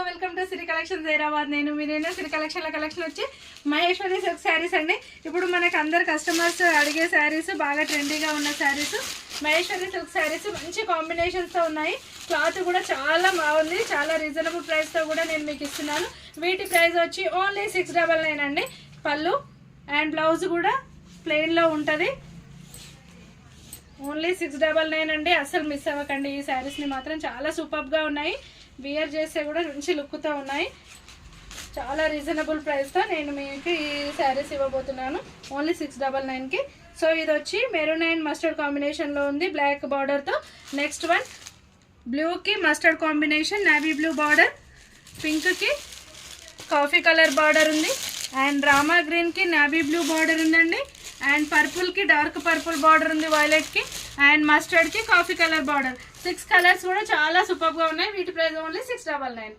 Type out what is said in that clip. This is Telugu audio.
Welcome to Siri collections Hyderabad. నేను సిరి కలెక్షన్ వచ్చి మహేశ్వరి సిల్క్ శారీస్ అండి. ఇప్పుడు మనకు అందరు కస్టమర్స్ అడిగే శారీస్, బాగా ట్రెండీగా ఉన్న శారీస్ మహేశ్వరి సిల్క్ శారీస్. మంచి కాంబినేషన్స్తో ఉన్నాయి. క్లాత్ కూడా చాలా బాగుంది. చాలా రీజనబుల్ ప్రైస్తో కూడా నేను మీకు ఇస్తున్నాను. వీటి ప్రైస్ వచ్చి ఓన్లీ 699 అండి. పళ్ళు అండ్ బ్లౌజ్ కూడా ప్లెయిన్లో ఉంటుంది. ఓన్లీ 699 అండి. అస్సలు మిస్ అవ్వకండి. ఈ శారీస్ని మాత్రం చాలా సూపర్గా ఉన్నాయి. వియర్ చేస్తే కూడా మంచి లుక్తో ఉన్నాయి. చాలా రీజనబుల్ ప్రైస్తో నేను మీకు ఈ శారీస్ ఇవ్వబోతున్నాను ఓన్లీ 699కి. సో ఇది వచ్చి మెరూన్ అండ్ మస్టర్డ్ కాంబినేషన్లో ఉంది, బ్లాక్ బార్డర్తో. నెక్స్ట్ వన్ బ్లూకి mustard combination, navy blue border, పింక్కి కాఫీ కలర్ బార్డర్ ఉంది, అండ్ రామా గ్రీన్కి నేవీ బ్లూ బార్డర్ ఉందండి, అండ్ పర్పుల్కి డార్క్ పర్పుల్ బార్డర్ ఉంది, వైలెట్కి, అండ్ మస్టర్డ్కి కాఫీ కలర్ బార్డర్. 6 కలర్స్ కూడా చాలా సూపర్గా ఉన్నాయి. వీటి ప్రైస్ ఓన్లీ 699.